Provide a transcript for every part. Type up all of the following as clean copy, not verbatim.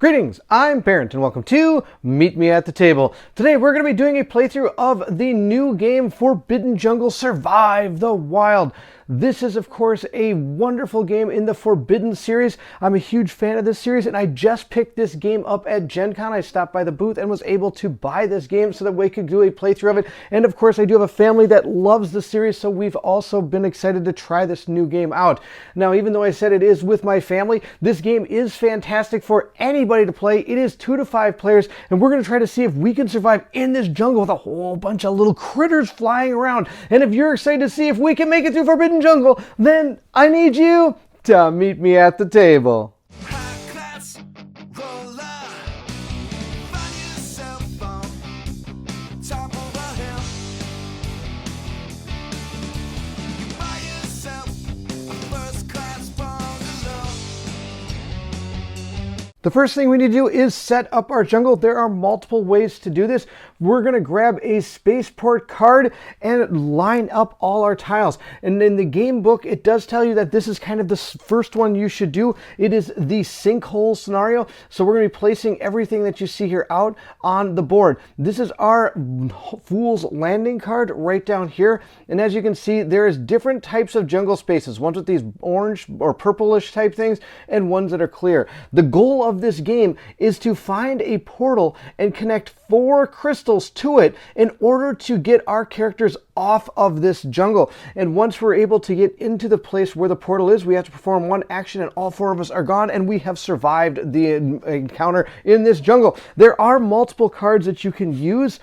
Greetings, I'm Barrett and welcome to Meet Me at the Table. Today we're going to be doing a playthrough of the new game Forbidden Jungle: Survive the Wild. This is, of course, a wonderful game in the Forbidden series. I'm a huge fan of this series, and I just picked this game up at Gen Con. I stopped by the booth and was able to buy this game so that we could do a playthrough of it. And, of course, I do have a family that loves the series, so we've also been excited to try this new game out. Now, even though I said it is with my family, this game is fantastic for anybody to play. It is 2 to 5 players, and we're going to try to see if we can survive in this jungle with a whole bunch of little critters flying around. And if you're excited to see if we can make it through Forbidden Jungle, then I need you to meet me at the table. The first thing we need to do is set up our jungle. There are multiple ways to do this. We're going to grab a spaceport card and line up all our tiles. And in the game book, it does tell you that this is kind of the first one you should do. It is the sinkhole scenario. So we're going to be placing everything that you see here out on the board. This is our Fool's Landing card right down here. And as you can see, there is different types of jungle spaces. Ones with these orange or purplish type things and ones that are clear. The goal of this game is to find a portal and connect 4 crystals to it in order to get our characters off of this jungle. And once we're able to get into the place where the portal is, we have to perform one action and all 4 of us are gone and we have survived the encounter in this jungle. There are multiple cards that you can use.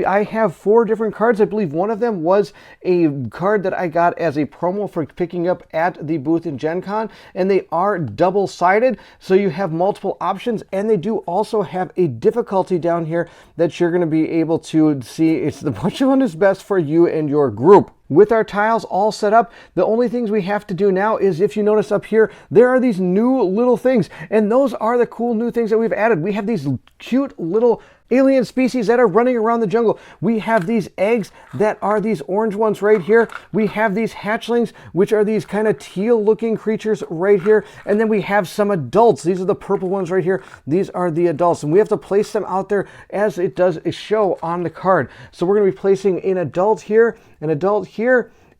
I have 4 different cards. I believe one of them was a card that I got as a promo for picking up at the booth in Gen Con, and they are double-sided, so you have multiple options, and they do also have a difficulty down here that you're going to be able to see. It's which one is best for you and your group. With our tiles all set up, the only things we have to do now is, if you notice up here, there are these new little things, and those are the cool new things that we've added. We have these cute little alien species that are running around the jungle. We have these eggs that are these orange ones right here. We have these hatchlings, which are these kind of teal looking creatures right here. And then we have some adults. These are the purple ones right here. These are the adults, and we have to place them out there as it does show on the card. So we're going to be placing an adult here,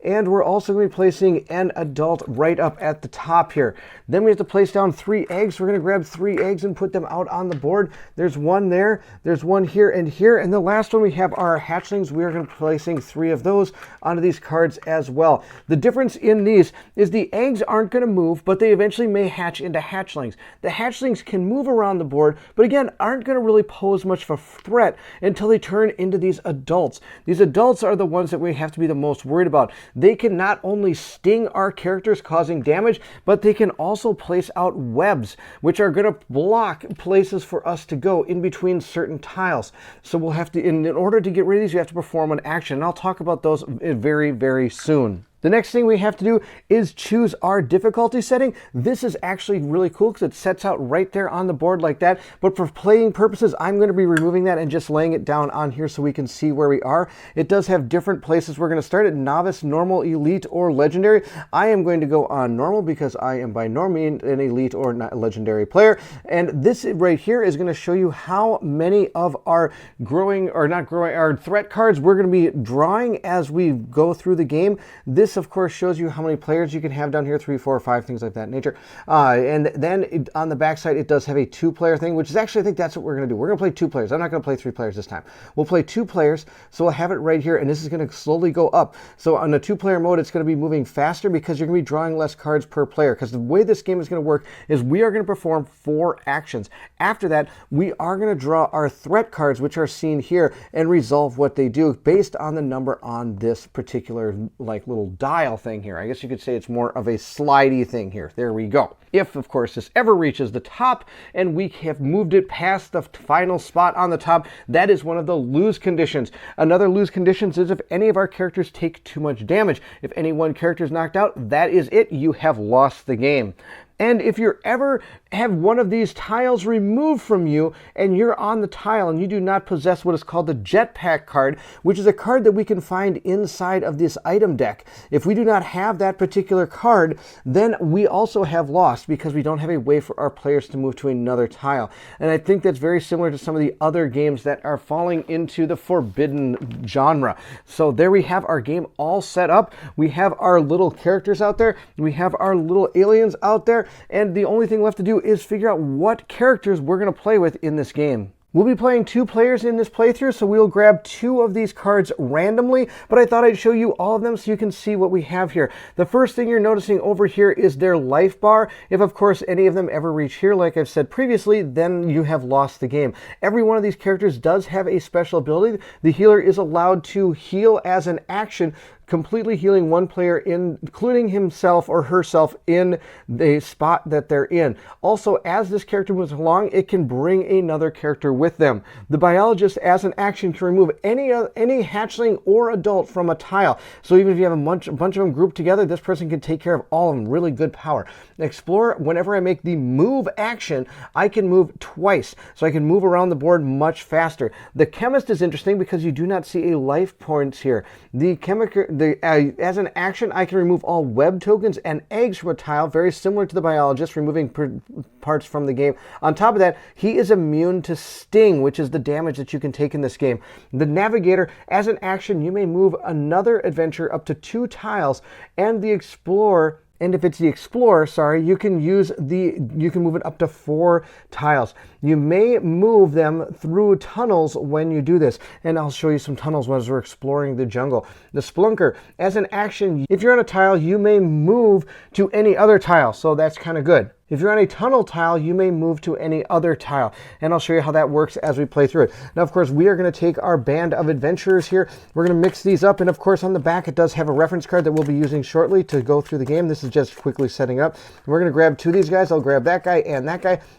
and we're also going to be placing an adult right up at the top here. Then we have to place down 3 eggs. We're going to grab 3 eggs and put them out on the board. There's one there, there's one here, and the last one we have our hatchlings. We are going to be placing 3 of those onto these cards as well. The difference in these is the eggs aren't going to move, but they eventually may hatch into hatchlings. The hatchlings can move around the board, but again, aren't going to really pose much of a threat until they turn into these adults. These adults are the ones that we have to be the most worried about. They can not only sting our characters, causing damage, but they can also place out webs, which are going to block places for us to go in between certain tiles. So we'll have to, in order to get rid of these, you have to perform an action. And I'll talk about those very, very soon. The next thing we have to do is choose our difficulty setting. This is actually really cool because it sets out right there on the board like that. But for playing purposes, I'm going to be removing that and just laying it down on here so we can see where we are. It does have different places. We're going to start at novice, normal, elite, or legendary. I am going to go on normal because I am by no means an elite or not legendary player. And this right here is going to show you how many of our our threat cards we're going to be drawing as we go through the game. This, of course, shows you how many players you can have down here, 3, 4, 5, things like that nature. And then on the back side, it does have a 2-player thing, which is actually, I think that's what we're going to do. We're going to play 2 players. I'm not going to play 3 players this time. We'll play 2 players, so we'll have it right here, and this is going to slowly go up. So on the 2-player mode, it's going to be moving faster because you're going to be drawing less cards per player, because the way this game is going to work is we are going to perform 4 actions. After that, we are going to draw our threat cards, which are seen here, and resolve what they do based on the number on this particular little dial thing here. I guess you could say it's more of a slidey thing here. There we go. If, of course, this ever reaches the top and we have moved it past the final spot on the top, that is one of the lose conditions. Another lose conditions is if any of our characters take too much damage. If any one character is knocked out, that is it. You have lost the game. And if you ever have one of these tiles removed from you and you're on the tile and you do not possess what is called the jetpack card, which is a card that we can find inside of this item deck. If we do not have that particular card, then we also have lost because we don't have a way for our players to move to another tile. And I think that's very similar to some of the other games that are falling into the forbidden genre. So there we have our game all set up. We have our little characters out there. We have our little aliens out there. And the only thing left to do is figure out what characters we're going to play with in this game. We'll be playing 2 players in this playthrough, so we'll grab 2 of these cards randomly, but I thought I'd show you all of them so you can see what we have here. The first thing you're noticing over here is their life bar. If, of course, any of them ever reach here, like I've said previously, then you have lost the game. Every one of these characters does have a special ability. The healer is allowed to heal as an action, completely healing one player, including himself or herself, in the spot that they're in. Also, as this character moves along, it can bring another character with them. The biologist, as an action, can remove any hatchling or adult from a tile. So even if you have a bunch of them grouped together, this person can take care of all of them. Really good power. Explorer, whenever I make the move action, I can move twice. So I can move around the board much faster. The chemist is interesting because you do not see a life points here. As an action, I can remove all web tokens and eggs from a tile, very similar to the biologist, removing parts from the game. On top of that, he is immune to sting, which is the damage that you can take in this game. The navigator, as an action, you may move another adventure up to 2 tiles, and the explorer, and if it's the explorer, you can move it up to 4 tiles. You may move them through tunnels when you do this, and I'll show you some tunnels as we're exploring the jungle. The splunker, as an action, if you're on a tile, you may move to any other tile, so that's kind of good. If you're on a tunnel tile, you may move to any other tile, and I'll show you how that works as we play through it. Now, of course, we are going to take our band of adventurers here. We're going to mix these up, and of course, on the back, it does have a reference card that we'll be using shortly to go through the game. This is just quickly setting up. We're going to grab 2 of these guys. I'll grab that guy,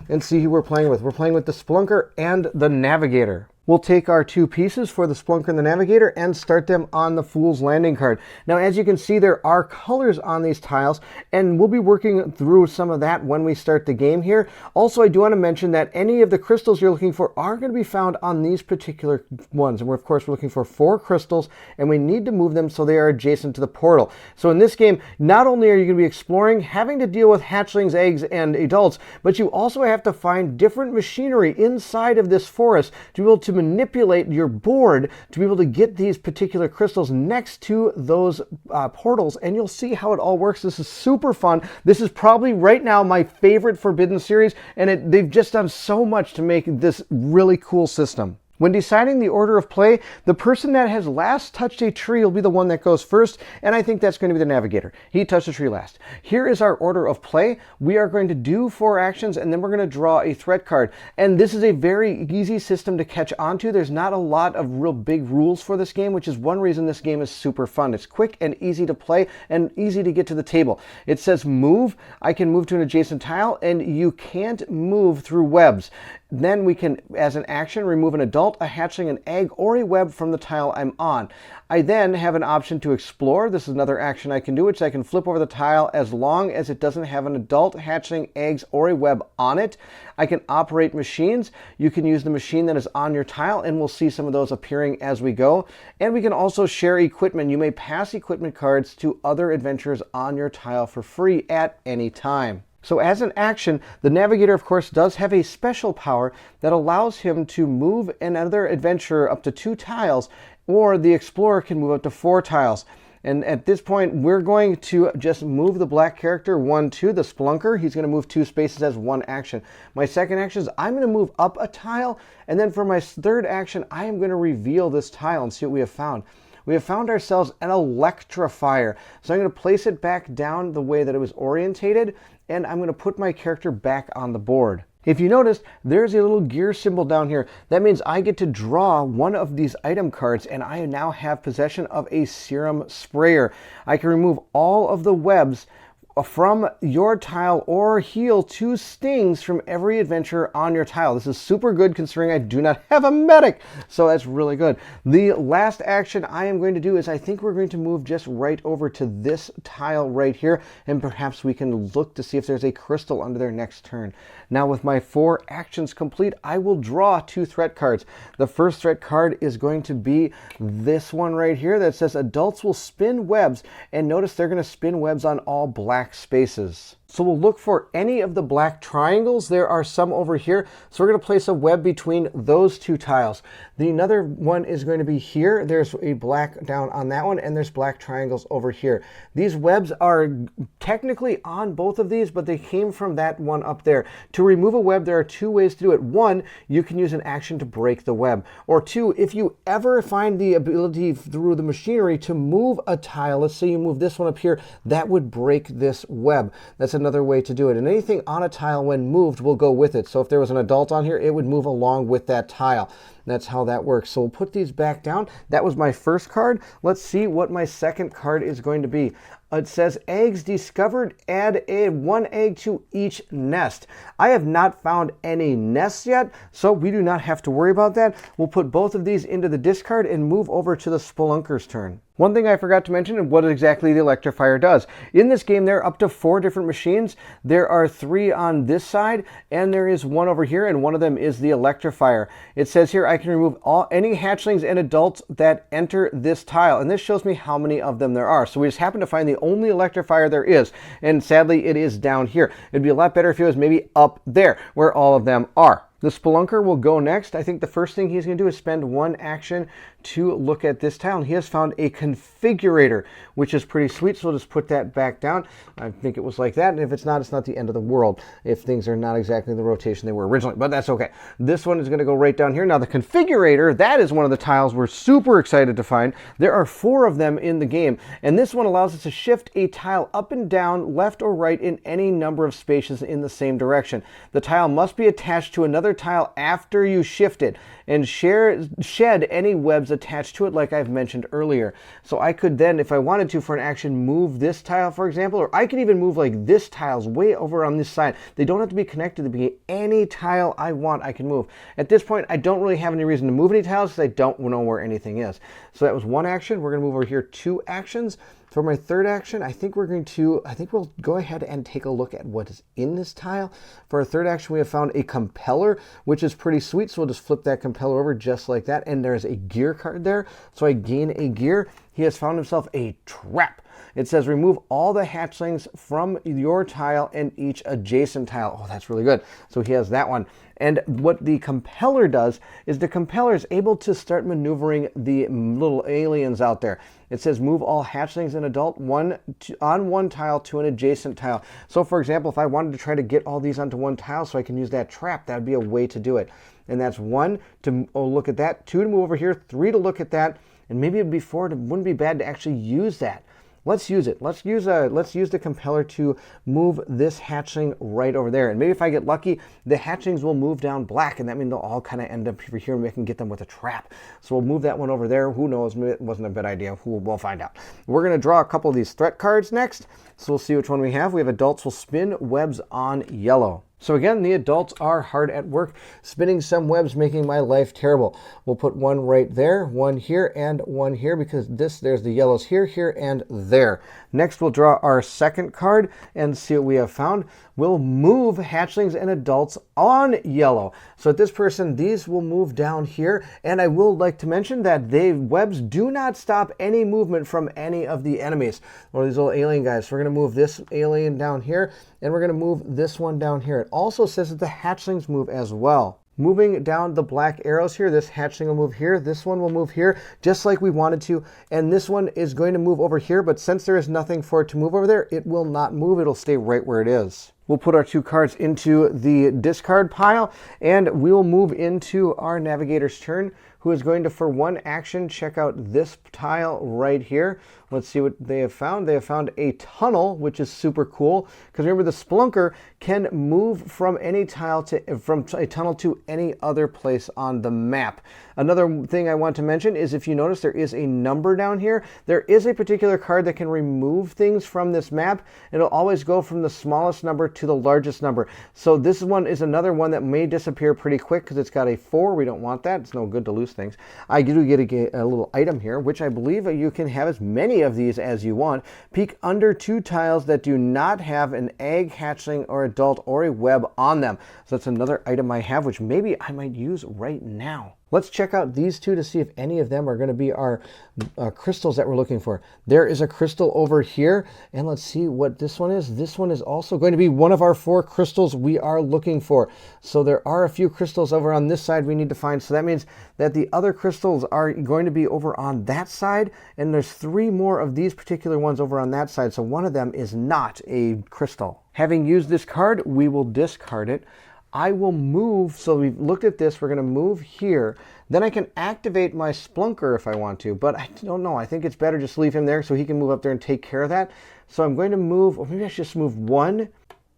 and see who we're playing with. We're playing with the Splunker and the Navigator. We'll take our 2 pieces for the Splunker and the Navigator and start them on the Fool's Landing card. Now, as you can see, there are colors on these tiles, and we'll be working through some of that when we start the game here. Also, I do want to mention that any of the crystals you're looking for are going to be found on these particular ones. And we're, of course, looking for 4 crystals, and we need to move them so they are adjacent to the portal. So in this game, not only are you going to be exploring, having to deal with hatchlings, eggs, and adults, but you also have to find different machinery inside of this forest to be able to manipulate your board to be able to get these particular crystals next to those portals, and you'll see how it all works. This is super fun. This is probably right now my favorite Forbidden series, and they've just done so much to make this really cool system. When deciding the order of play, the person that has last touched a tree will be the one that goes first, and I think that's going to be the Navigator. He touched the tree last. Here is our order of play. We are going to do 4 actions, and then we're going to draw a threat card. And this is a very easy system to catch onto. There's not a lot of real big rules for this game, which is one reason this game is super fun. It's quick and easy to play and easy to get to the table. It says move. I can move to an adjacent tile, and you can't move through webs. Then we can, as an action, remove an adult, a hatchling, an egg, or a web from the tile I'm on. I then have an option to explore. This is another action I can do, which I can flip over the tile as long as it doesn't have an adult, hatchling, eggs, or a web on it. I can operate machines. You can use the machine that is on your tile, and we'll see some of those appearing as we go. And we can also share equipment. You may pass equipment cards to other adventurers on your tile for free at any time. So as an action, the Navigator, of course, does have a special power that allows him to move another adventurer up to 2 tiles, or the Explorer can move up to 4 tiles. And at this point, we're going to just move the black character 1, 2, the Splunker. He's going to move 2 spaces as 1 action. My second action is I'm going to move up a tile, and then for my third action, I am going to reveal this tile and see what we have found. We have found ourselves an Electrifier. So I'm going to place it back down the way that it was orientated, and I'm going to put my character back on the board. If you notice, there's a little gear symbol down here. That means I get to draw one of these item cards, and I now have possession of a serum sprayer. I can remove all of the webs from your tile or heal 2 stings from every adventure on your tile. This is super good considering I do not have a medic, so that's really good. The last action I am going to do is I think we're going to move just right over to this tile right here, and perhaps we can look to see if there's a crystal under there next turn. Now with my 4 actions complete, I will draw 2 threat cards. The first threat card is going to be this one right here that says adults will spin webs, and notice they're going to spin webs on all black spaces. So we'll look for any of the black triangles. There are some over here. So we're going to place a web between those 2 tiles. The another one is going to be here. There's a black down on that one, and there's black triangles over here. These webs are technically on both of these, but they came from that one up there. To remove a web, there are 2 ways to do it. 1, you can use an action to break the web. Or 2, if you ever find the ability through the machinery to move a tile, let's say you move this one up here, that would break this web. That's another way to do it. And anything on a tile when moved will go with it. So if there was an adult on here, it would move along with that tile. That's how that works. So we'll put these back down. That was my first card. Let's see what my second card is going to be. It says eggs discovered, add 1 egg to each nest. I have not found any nests yet, so we do not have to worry about that. We'll put both of these into the discard and move over to the Spelunker's turn. One thing I forgot to mention is what exactly the Electrifier does. In this game, there are up to 4 different machines. There are 3 on this side, and there is 1 over here, and one of them is the Electrifier. It says here I can remove any hatchlings and adults that enter this tile, and this shows me how many of them there are. So we just happen to find the only Electrifier there is, and sadly it is down here. It'd be a lot better if it was maybe up there, where all of them are. The Spelunker will go next. I think the first thing he's going to do is spend 1 action to look at this tile. And he has found a configurator, which is pretty sweet. So we'll just put that back down. I think it was like that. And if it's not the end of the world if things are not exactly the rotation they were originally. But that's okay. This one is going to go right down here. Now the configurator, that is one of the tiles we're super excited to find. There are 4 of them in the game. And this one allows us to shift a tile up and down, left or right in any number of spaces in the same direction. The tile must be attached to another tile after you shift it, and shed any webs attached to it like I've mentioned earlier. So I could then, if I wanted to for an action, move this tile, for example, or I could even move like this tile's way over on this side. They don't have to be connected to be any tile I want, I can move. At this point, I don't really have any reason to move any tiles because I don't know where anything is. So that was 1 action. We're going to move over here 2 actions. For my third action, I think we'll go ahead and take a look at what is in this tile. For our third action, we have found a compeller, which is pretty sweet. So we'll just flip that compeller over just like that. And there's a gear card there. So I gain a gear. He has found himself a trap. It says remove all the hatchlings from your tile and each adjacent tile. Oh, that's really good. So he has that one. And what the compeller does is the compeller is able to start maneuvering the little aliens out there. It says move all hatchlings and adult on one tile to an adjacent tile. So for example, if I wanted to try to get all these onto one tile so I can use that trap, that would be a way to do it. And that's 1 to look at that, 2 to move over here, 3 to look at that, and maybe it'd be 4. It wouldn't be bad to actually use that. Let's use it. Let's use the compeller to move this hatchling right over there. And maybe if I get lucky, the hatchlings will move down black, and that means they'll all kind of end up over here and we can get them with a trap. So we'll move that one over there. Who knows? Maybe it wasn't a bad idea. We'll find out. We're going to draw a couple of these threat cards next. So we'll see which one we have. We have adults will spin webs on yellow. So again, the adults are hard at work spinning some webs, making my life terrible. We'll put 1 right there, 1 here, and 1 here because there's the yellows here, here, and there. Next, we'll draw our second card and see what we have found. We'll move hatchlings and adults on yellow. So at this person, these will move down here. And I will like to mention that webs do not stop any movement from any of the enemies or these little alien guys. So we're going to move this alien down here, and we're going to move this one down here. It also says that the hatchlings move as well. Moving down the black arrows here, this hatchling will move here, this one will move here, just like we wanted to, and this one is going to move over here, but since there is nothing for it to move over there, it will not move, it'll stay right where it is. We'll put our 2 cards into the discard pile, and we'll move into our navigator's turn, who is going to, for 1 action, check out this tile right here. Let's see what they have found. They have found a tunnel, which is super cool, because remember, the Splunker can move from any tile from a tunnel to any other place on the map. Another thing I want to mention is, if you notice, there is a number down here. There is a particular card that can remove things from this map. It'll always go from the smallest number to the largest number. So this one is another one that may disappear pretty quick because it's got a 4. We don't want that. It's no good to lose things. I do get a little item here, which I believe you can have as many of these as you want. Peek under 2 tiles that do not have an egg, hatchling, or adult, or a web on them. So that's another item I have, which maybe I might use right now. Let's check out these 2 to see if any of them are going to be our crystals that we're looking for. There is a crystal over here, and let's see what this one is. This one is also going to be one of our 4 crystals we are looking for. So there are a few crystals over on this side we need to find. So that means that the other crystals are going to be over on that side, and there's 3 more of these particular ones over on that side. So one of them is not a crystal. Having used this card, we will discard it. I will move, so we've looked at this, we're going to move here. Then I can activate my Splunker if I want to, but I don't know. I think it's better just leave him there so he can move up there and take care of that. So I'm going to move, or maybe I should just move 1,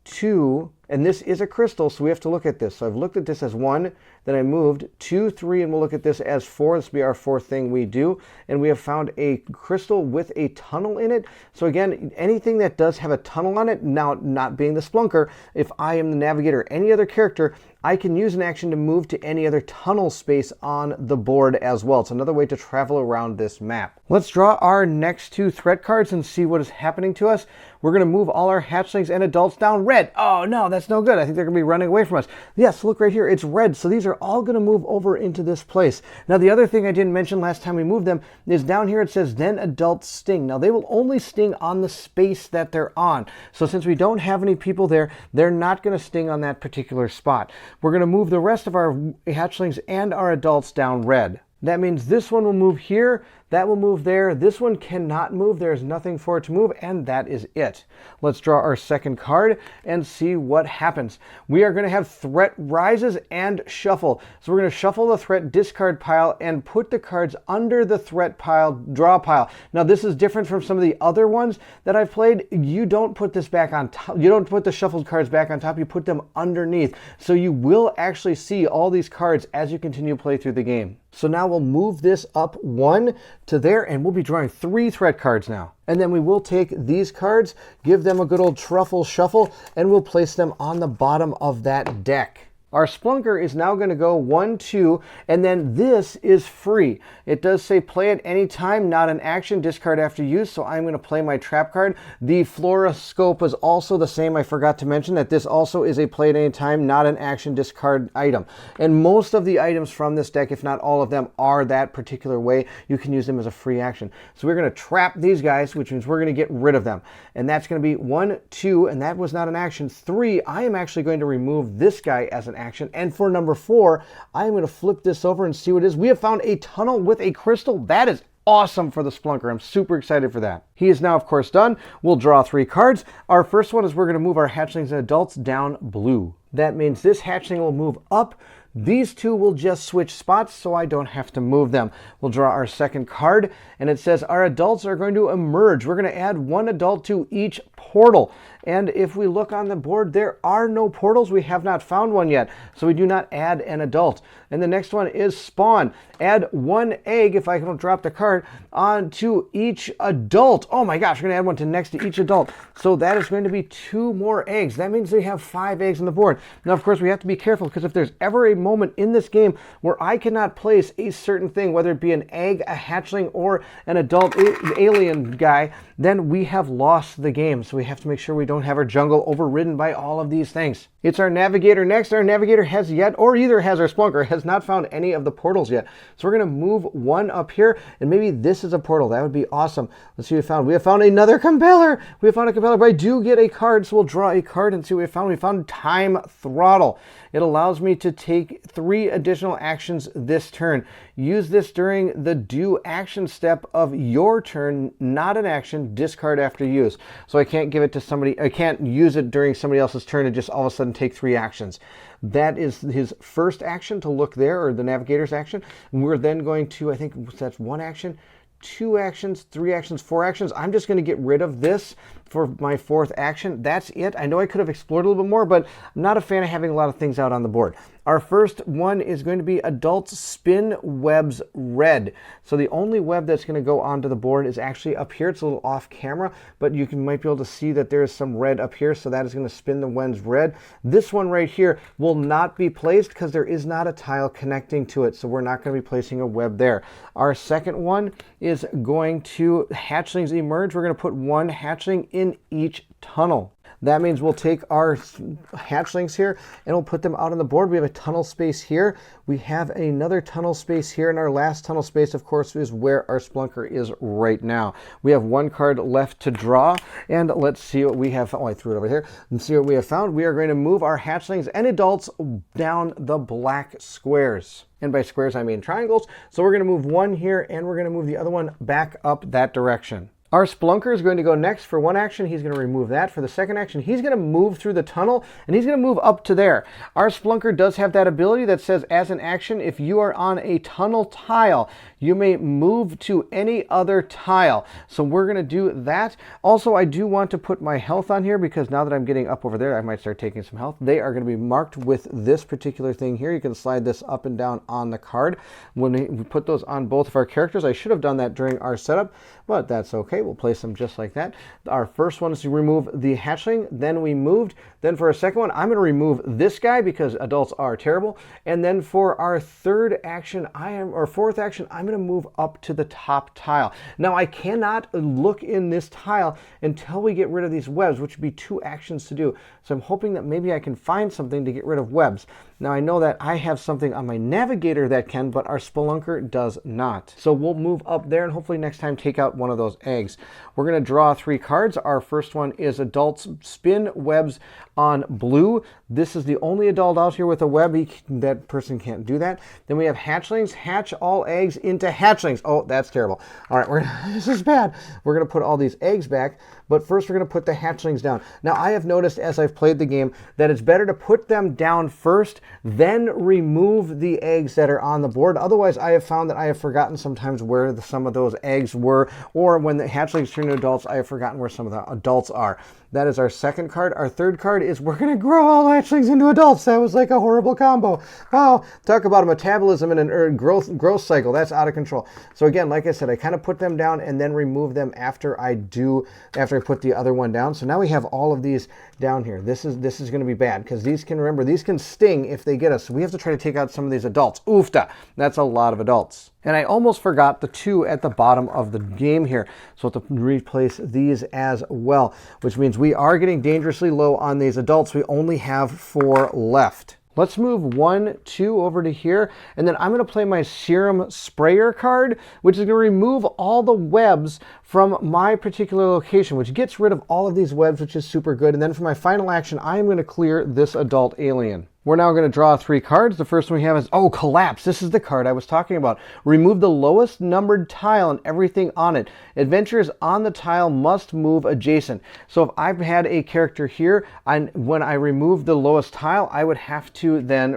2, and this is a crystal, so we have to look at this. So I've looked at this as 1, then I moved 2, 3, and we'll look at this as 4. This will be our 4th thing we do. And we have found a crystal with a tunnel in it. So again, anything that does have a tunnel on it, now not being the Splunker, if I am the navigator, any other character, I can use an action to move to any other tunnel space on the board as well. It's another way to travel around this map. Let's draw our next 2 threat cards and see what is happening to us. We're going to move all our hatchlings and adults down red. Oh no, that's no good. I think they're going to be running away from us. Yes, look right here. It's red. So these are all going to move over into this place. Now, the other thing I didn't mention last time we moved them is down here it says, then adults sting. Now, they will only sting on the space that they're on. So since we don't have any people there, they're not going to sting on that particular spot. We're going to move the rest of our hatchlings and our adults down red. That means this one will move here, that will move there, this one cannot move, there's nothing for it to move, and that is it. Let's draw our second card and see what happens. We are going to have threat rises and shuffle. So we're going to shuffle the threat discard pile and put the cards under the threat pile, draw pile. Now this is different from some of the other ones that I've played. You don't put this back on top, you don't put the shuffled cards back on top, you put them underneath. So you will actually see all these cards as you continue to play through the game. So now we'll move this up 1 to there, and we'll be drawing 3 threat cards now. And then we will take these cards, give them a good old truffle shuffle, and we'll place them on the bottom of that deck. Our Splunker is now going to go 1, 2, and then this is free. It does say play at any time, not an action, discard after use, so I'm going to play my trap card. The Fluoroscope is also the same. I forgot to mention that this also is a play at any time, not an action, discard item. And most of the items from this deck, if not all of them, are that particular way. You can use them as a free action. So we're going to trap these guys, which means we're going to get rid of them. And that's going to be 1, 2, and that was not an action. 3, I am actually going to remove this guy as an action. And for number 4, I'm going to flip this over and see what it is. We have found a tunnel with a crystal. That is awesome for the Splunker. I'm super excited for that. He is now, of course, done. We'll draw 3 cards. Our first one is we're going to move our hatchlings and adults down blue. That means this hatchling will move up. These 2 will just switch spots so I don't have to move them. We'll draw our second card, and it says our adults are going to emerge. We're going to add 1 adult to each portal. And if we look on the board, there are no portals. We have not found one yet, so we do not add an adult. And the next one is spawn. Add 1 egg, if I don't drop the card, onto each adult. Oh my gosh, we're going to add 1 to next to each adult. So that is going to be 2 more eggs. That means we have 5 eggs on the board. Now, of course, we have to be careful, because if there's ever a moment in this game where I cannot place a certain thing, whether it be an egg, a hatchling, or an adult alien guy, then we have lost the game. So we have to make sure we don't have our jungle overridden by all of these things. It's our navigator next. Our navigator has yet, or either has our Splunker, has not found any of the portals yet. So we're going to move 1 up here, and maybe this is a portal. That would be awesome. Let's see what we found. We have found another compeller. We have found a compeller, but I do get a card, so we'll draw a card and see what we found. We found Time Throttle. It allows me to take 3 additional actions this turn. Use this during the do action step of your turn, not an action. Discard after use. So I can't give it to somebody, I can't use it during somebody else's turn and just all of a sudden take 3 actions. That is his first action to look there, or the navigator's action. We're then going to, I think that's 1 action, 2 actions, 3 actions, 4 actions. I'm just going to get rid of this for my 4th action. That's it. I know I could have explored a little bit more, but I'm not a fan of having a lot of things out on the board. Our first one is going to be Adults Spin Webs Red. So the only web that's going to go onto the board is actually up here. It's a little off camera, but you might be able to see that there is some red up here, so that is going to spin the webs red. This one right here will not be placed because there is not a tile connecting to it, so we're not going to be placing a web there. Our second one is going to Hatchlings Emerge. We're going to put 1 hatchling in each tunnel. That means we'll take our hatchlings here and we'll put them out on the board. We have a tunnel space here. We have another tunnel space here, and our last tunnel space, of course, is where our Splunker is right now. We have 1 card left to draw, and let's see what we have. Oh, I threw it over here. Let's see what we have found. We are going to move our hatchlings and adults down the black squares. And by squares, I mean triangles. So we're going to move 1 here, and we're going to move the other one back up that direction. Our Splunker is going to go next. For 1 action, he's going to remove that. For the second action, he's going to move through the tunnel, and he's going to move up to there. Our Splunker does have that ability that says, as an action, if you are on a tunnel tile, you may move to any other tile. So we're going to do that. Also, I do want to put my health on here, because now that I'm getting up over there, I might start taking some health. They are going to be marked with this particular thing here. You can slide this up and down on the card. When we put those on both of our characters, I should have done that during our setup, but that's okay. We'll place them just like that. Our first one is to remove the hatchling, then we moved. Then for a second one, I'm going to remove this guy because adults are terrible. And then for our third action, or fourth action, I'm going to move up to the top tile. Now I cannot look in this tile until we get rid of these webs, which would be 2 actions to do. So I'm hoping that maybe I can find something to get rid of webs. Now I know that I have something on my navigator that can, but our Spelunker does not. So we'll move up there and hopefully next time take out one of those eggs. We're going to draw 3 cards. Our first one is Adults Spin Webs on blue. This is the only adult out here with a web. That person can't do that. Then we have Hatchlings. Hatch all eggs into hatchlings. Oh, that's terrible. All right, this is bad. We're going to put all these eggs back, but first we're going to put the hatchlings down. Now I have noticed as I've played the game that it's better to put them down first, then remove the eggs that are on the board. Otherwise, I have found that I have forgotten sometimes where some of those eggs were, or when the hatchlings turn into adults, I have forgotten where some of the adults are. That is our second card. Our third card is we're going to grow all hatchlings into adults. That was like a horrible combo. Oh, talk about a metabolism and a growth cycle. That's out of control. So again, like I said, I kind of put them down and then remove them after I put the other one down. So now we have all of these down here. This is going to be bad because these can sting if they get us. So we have to try to take out some of these adults. Oofta. That's a lot of adults. And I almost forgot the 2 at the bottom of the game here. So I'll have to replace these as well, which means we are getting dangerously low on these adults. We only have 4 left. Let's move 1, 2 over to here, and then I'm going to play my Serum Sprayer card, which is going to remove all the webs from my particular location, which gets rid of all of these webs, which is super good. And then for my final action, I am going to clear this adult alien. We're now going to draw 3 cards. The first one we have is, Collapse. This is the card I was talking about. Remove the lowest numbered tile and everything on it. Adventurers on the tile must move adjacent. So if I've had a character here, when I remove the lowest tile, I would have to then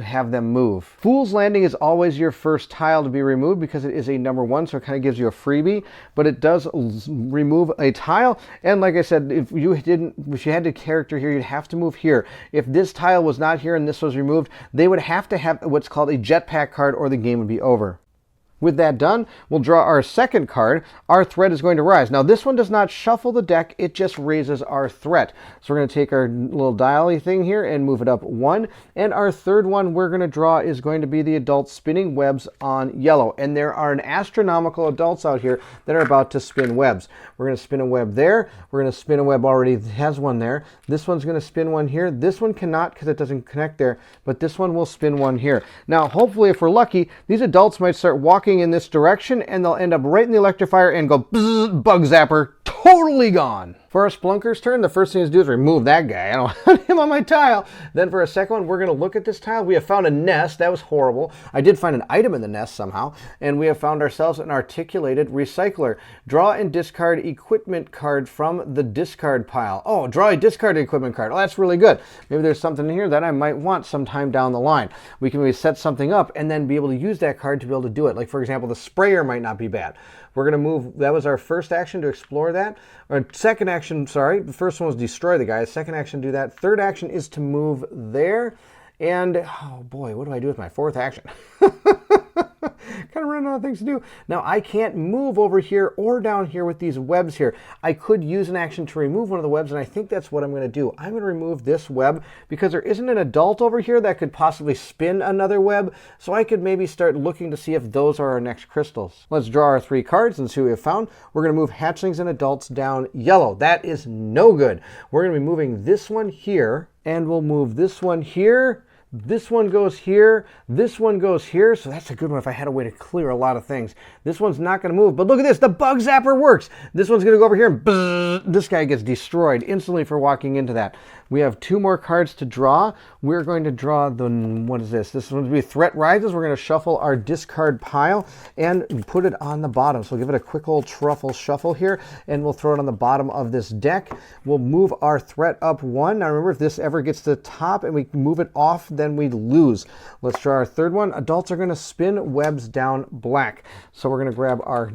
have them move. Fool's Landing is always your first tile to be removed because it is a number 1, so it kind of gives you a freebie, but it does remove a tile. And like I said, if you had a character here, you'd have to move here. If this tile was not here and this was removed, they would have to have what's called a jetpack card or the game would be over. With that done, we'll draw our second card. Our threat is going to rise. Now, this one does not shuffle the deck. It just raises our threat. So we're going to take our little dial-y thing here and move it up 1. And our third one we're going to draw is going to be the Adult Spinning Webs on yellow. And there are an astronomical adults out here that are about to spin webs. We're going to spin a web there. We're going to spin a web already has one there. This one's going to spin one here. This one cannot because it doesn't connect there. But this one will spin one here. Now, hopefully, if we're lucky, these adults might start walking in this direction and they'll end up right in the electrifier and go bzz, bug zapper, totally gone. For our Splunker's turn, the first thing to do is remove that guy. I don't want him on my tile. Then for a second one, we're going to look at this tile. We have found a nest. That was horrible. I did find an item in the nest somehow. And we have found ourselves an articulated recycler. Draw and discard equipment card from the discard pile. Oh, draw a discarded equipment card. Oh, that's really good. Maybe there's something in here that I might want sometime down the line. We can maybe set something up and then be able to use that card to be able to do it. Like, for example, the sprayer might not be bad. We're going to move, that was our first action to explore that. Or second action, sorry, the first one was destroy the guy. Second action, do that. Third action is to move there. And, oh boy, what do I do with my fourth action? Kind of running out of things to do. Now, I can't move over here or down here with these webs here. I could use an action to remove one of the webs, and I think that's what I'm going to do. I'm going to remove this web because there isn't an adult over here that could possibly spin another web, so I could maybe start looking to see if those are our next crystals. Let's draw our 3 cards and see what we have found. We're going to move hatchlings and adults down yellow. That is no good. We're going to be moving this one here, and we'll move this one here. This one goes here, this one goes here, so that's a good one if I had a way to clear a lot of things. This one's not going to move, but look at this, the bug zapper works. This one's going to go over here and bzzz, this guy gets destroyed instantly for walking into that. We have 2 more cards to draw. We're going to draw the, what is this? This one's going to be Threat Rises. We're going to shuffle our discard pile and put it on the bottom. So we'll give it a quick old truffle shuffle here, and we'll throw it on the bottom of this deck. We'll move our threat up 1. Now remember, if this ever gets to the top and we move it off, then we lose. Let's draw our third one. Adults are going to spin webs down black. So we're going to grab our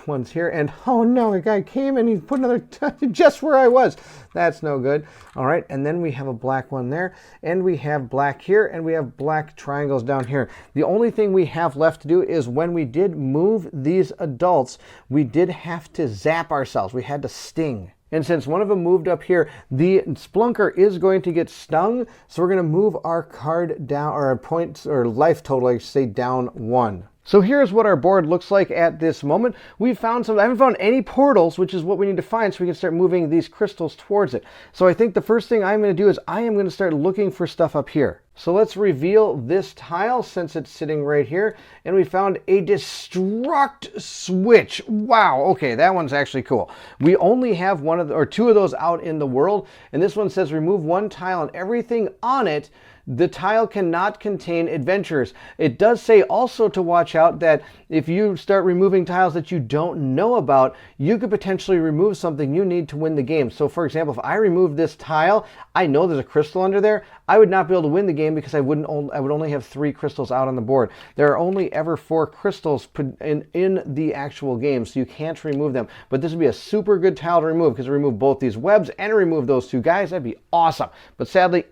ones here, and oh no, a guy came and he put another just where I was. That's no good. All right, and then we have a black one there, and we have black here, and we have black triangles down here. The only thing we have left to do is when we did move these adults, we did have to zap ourselves. We had to sting. And since one of them moved up here, the Splunker is going to get stung, so we're going to move our card down, or our points, or life total, I should say, down 1. So here's what our board looks like at this moment. We've found some, I haven't found any portals, which is what we need to find so we can start moving these crystals towards it. So I think the first thing I'm going to do is I am going to start looking for stuff up here. So let's reveal this tile since it's sitting right here. And we found a destruct switch. Wow, okay, that one's actually cool. We only have one of the, or 2 of those out in the world. And this one says remove 1 tile and everything on it. The tile cannot contain adventurers. It does say also to watch out that if you start removing tiles that you don't know about, you could potentially remove something you need to win the game. So for example, if I remove this tile, I know there's a crystal under there, I would not be able to win the game because I would only have 3 crystals out on the board. There are only ever 4 crystals in the actual game, so you can't remove them. But this would be a super good tile to remove because it remove both these webs and remove those 2 guys. That'd be awesome. But sadly,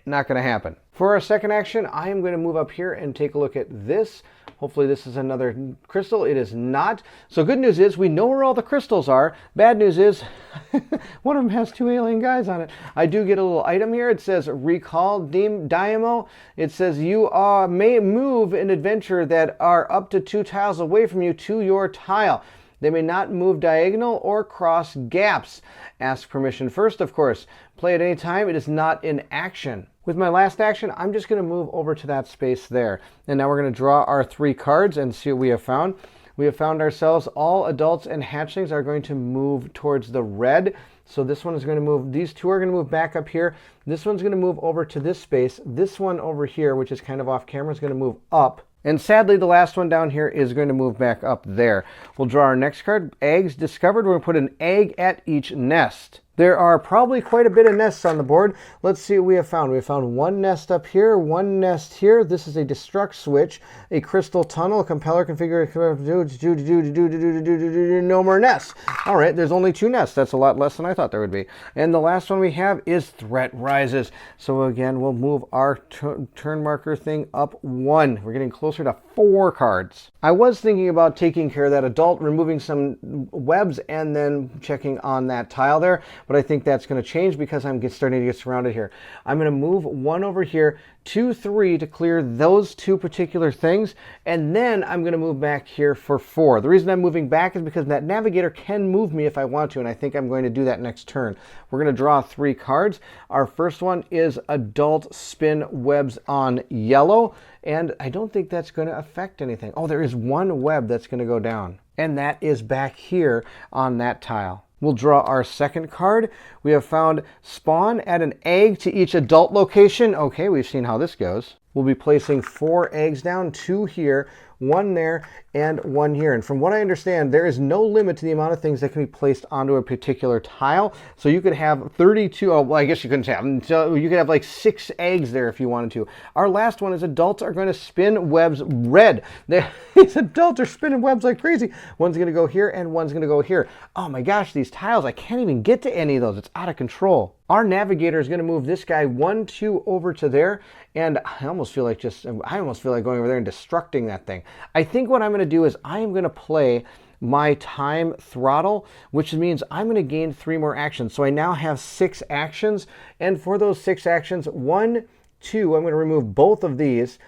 not going to happen. For our second action, I am going to move up here and take a look at this. Hopefully this is another crystal. It is not. So good news is we know where all the crystals are. Bad news is one of them has 2 alien guys on it. I do get a little item here. It says recall Diamo. It says you may move an adventurer that are up to 2 tiles away from you to your tile. They may not move diagonal or cross gaps. Ask permission first, of course. Play at any time. It is not in action. With my last action, I'm just going to move over to that space there. And now we're going to draw our 3 cards and see what we have found. We have found ourselves all adults and hatchlings are going to move towards the red. So this one is going to move, these 2 are going to move back up here. This one's going to move over to this space. This one over here, which is kind of off camera, is going to move up. And sadly, the last one down here is going to move back up there. We'll draw our next card, eggs discovered. We're going to put an egg at each nest. There are probably quite a bit of nests on the board. Let's see what we have found. We have found 1 nest up here, 1 nest here. This is a destruct switch, a crystal tunnel, a compeller configure, no more nests. All right, there's only 2 nests. That's a lot less than I thought there would be. And the last one we have is Threat Rises. So again, we'll move our turn marker thing up 1. We're getting closer to 4 cards. I was thinking about taking care of that adult, removing some webs, and then checking on that tile there. But I think that's going to change because I'm starting to get surrounded here. I'm going to move 1 over here, 2, 3 to clear those 2 particular things, and then I'm going to move back here for 4. The reason I'm moving back is because that navigator can move me if I want to, and I think I'm going to do that next turn. We're going to draw 3 cards. Our first one is adult spin webs on yellow, and I don't think that's going to affect anything. Oh, there is 1 web that's going to go down, and that is back here on that tile. We'll draw our second card. We have found spawn, add an egg to each adult location. Okay, we've seen how this goes. We'll be placing 4 eggs down, 2 here, 1 there, and 1 here. And from what I understand, there is no limit to the amount of things that can be placed onto a particular tile. So you could have 32, oh, well, I guess you couldn't have, so you could have like 6 eggs there if you wanted to. Our last one is adults are going to spin webs red. These adults are spinning webs like crazy. One's going to go here and one's going to go here. Oh my gosh, these tiles, I can't even get to any of those. It's out of control. Our navigator is going to move this guy 1, 2 over to there, and I almost feel like going over there and destructing that thing. I think what I'm going to do is I am going to play my time throttle, which means I'm going to gain 3 more actions. So I now have 6 actions, and for those 6 actions, 1, 2, I'm going to remove both of these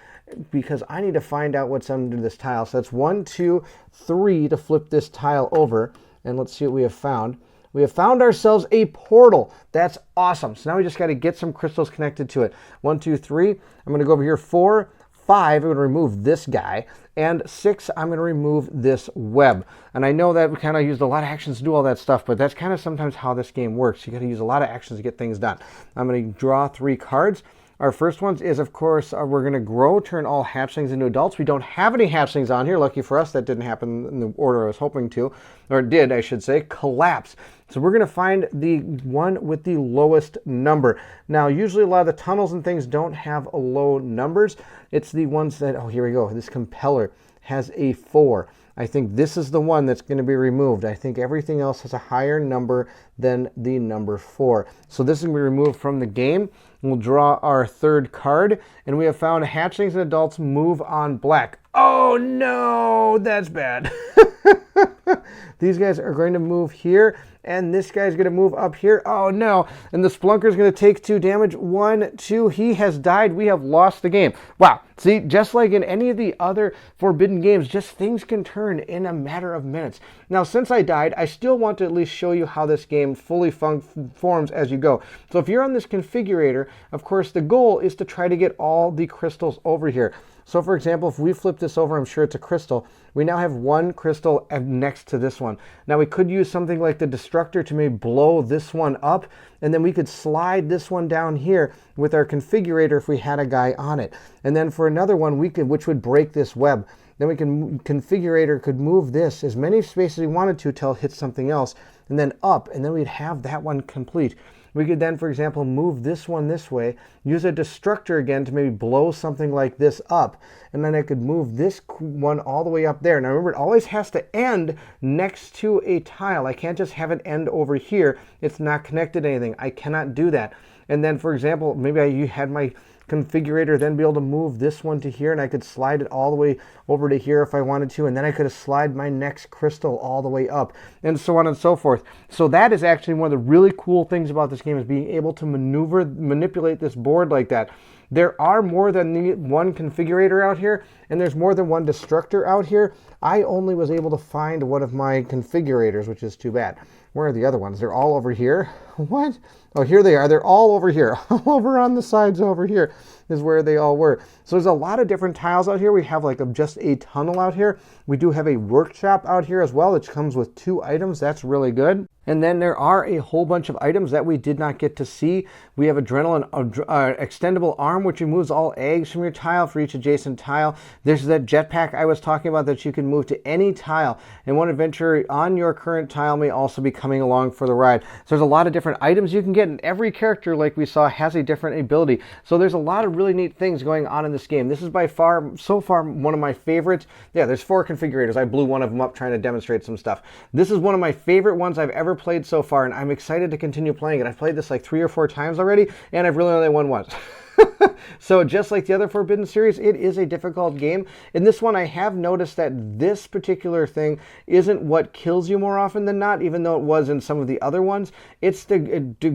because I need to find out what's under this tile. So that's 1, 2, 3 to flip this tile over, and let's see what we have found. We have found ourselves a portal. That's awesome. So now we just got to get some crystals connected to it. 1, 2, 3. I'm going to go over here. 4, 5. I'm going to remove this guy. And 6, I'm going to remove this web. And I know that we kind of used a lot of actions to do all that stuff, but that's kind of sometimes how this game works. You got to use a lot of actions to get things done. I'm going to draw 3 cards. Our first one is, of course, we're going to grow, turn all hatchlings into adults. We don't have any hatchlings on here. Lucky for us, that didn't happen in the order I was hoping to, or it did, I should say. Collapse. So we're going to find the one with the lowest number. Now, usually a lot of the tunnels and things don't have low numbers. It's the ones that, oh, here we go. This compeller has a 4. I think this is the one that's going to be removed. I think everything else has a higher number than the number 4. So this is going to be removed from the game. We'll draw our third card, and we have found hatchlings and adults move on black. Oh no, that's bad. These guys are going to move here, and this guy's going to move up here. Oh no, and the Splunker's going to take 2 damage. 1, 2, he has died. We have lost the game. Wow, see, just like in any of the other Forbidden games, just things can turn in a matter of minutes. Now, since I died, I still want to at least show you how this game fully forms as you go. So if you're on this configurator, of course, the goal is to try to get all the crystals over here. So for example, if we flip this over, I'm sure it's a crystal. We now have 1 crystal next to this one. Now we could use something like the Destructor to maybe blow this one up, and then we could slide this one down here with our configurator if we had a guy on it. And then for another one, which would break this web. Then we can, configurator could move this as many spaces we wanted to till it hits something else, and then up, and then we'd have that one complete. We could then, for example, move this one this way, use a Destructor again to maybe blow something like this up, and then I could move this one all the way up there. Now remember, it always has to end next to a tile. I can't just have it end over here. It's not connected to anything. I cannot do that. And then, for example, maybe you had my configurator then be able to move this one to here, and I could slide it all the way over to here if I wanted to, and then I could have slide my next crystal all the way up, and so on and so forth. So that is actually one of the really cool things about this game, is being able to manipulate this board like that. There are more than 1 configurator out here, and there's more than 1 Destructor out here. I only was able to find one of my configurators, which is too bad. Where are the other ones? They're all over here. What? Oh, here they are. They're all over here. Over on the sides over here is where they all were. So there's a lot of different tiles out here. We have like just a tunnel out here. We do have a workshop out here as well, which comes with 2 items. That's really good. And then there are a whole bunch of items that we did not get to see. We have Adrenaline extendable arm, which removes all eggs from your tile for each adjacent tile. There's that jetpack I was talking about that you can move to any tile. And one adventurer on your current tile may also be coming along for the ride. So there's a lot of different items you can get, and every character, like we saw, has a different ability. So there's a lot of really neat things going on in this game. This is by far, so far, one of my favorites. Yeah, there's 4 configurators. I blew one of them up trying to demonstrate some stuff. This is one of my favorite ones I've ever played so far, and I'm excited to continue playing it. I've played this like 3 or 4 times already, and I've really only won once. So just like the other Forbidden series, it is a difficult game. In this one, I have noticed that this particular thing isn't what kills you more often than not, even though it was in some of the other ones. It's the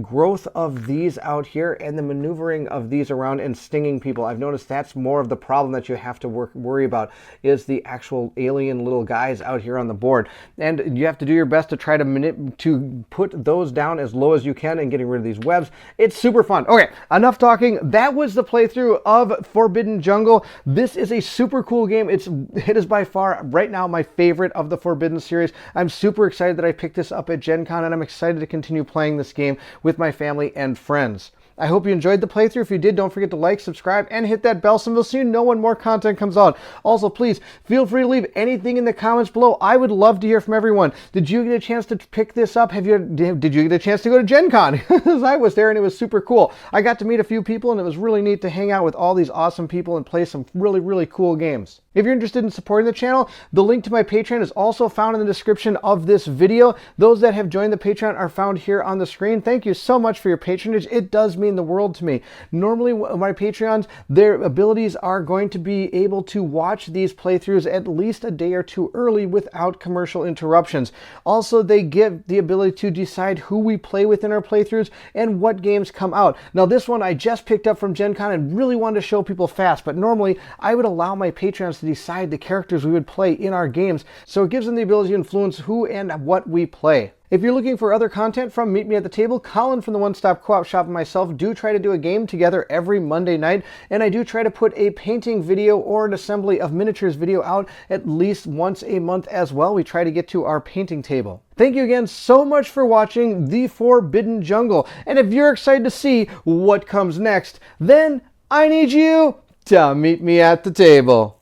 growth of these out here and the maneuvering of these around and stinging people. I've noticed that's more of the problem that you have to worry about, is the actual alien little guys out here on the board. And you have to do your best to try to put those down as low as you can and getting rid of these webs. It's super fun. Okay, enough talking. That that was the playthrough of Forbidden Jungle. This is a super cool game. It is by far right now my favorite of the Forbidden series. I'm super excited that I picked this up at Gen Con, and I'm excited to continue playing this game with my family and friends. I hope you enjoyed the playthrough. If you did, don't forget to like, subscribe, and hit that bell symbol so you know when more content comes out. Also, please feel free to leave anything in the comments below. I would love to hear from everyone. Did you get a chance to pick this up? Did you get a chance to go to Gen Con? Because I was there and it was super cool. I got to meet a few people and it was really neat to hang out with all these awesome people and play some really, really cool games. If you're interested in supporting the channel, the link to my Patreon is also found in the description of this video. Those that have joined the Patreon are found here on the screen. Thank you so much for your patronage. It does mean the world to me. Normally, my Patreons, their abilities are going to be able to watch these playthroughs at least a day or two early without commercial interruptions. Also, they give the ability to decide who we play with in our playthroughs and what games come out. Now, this one I just picked up from Gen Con and really wanted to show people fast, but normally I would allow my Patreons to decide the characters we would play in our games, so it gives them the ability to influence who and what we play. If you're looking for other content from Meet Me at the Table, Colin from the One Stop Co-op Shop and myself do try to do a game together every Monday night, and I do try to put a painting video or an assembly of miniatures video out at least once a month as well. We try to get to our painting table. Thank you again so much for watching The Forbidden Jungle, and if you're excited to see what comes next, then I need you to meet me at the table.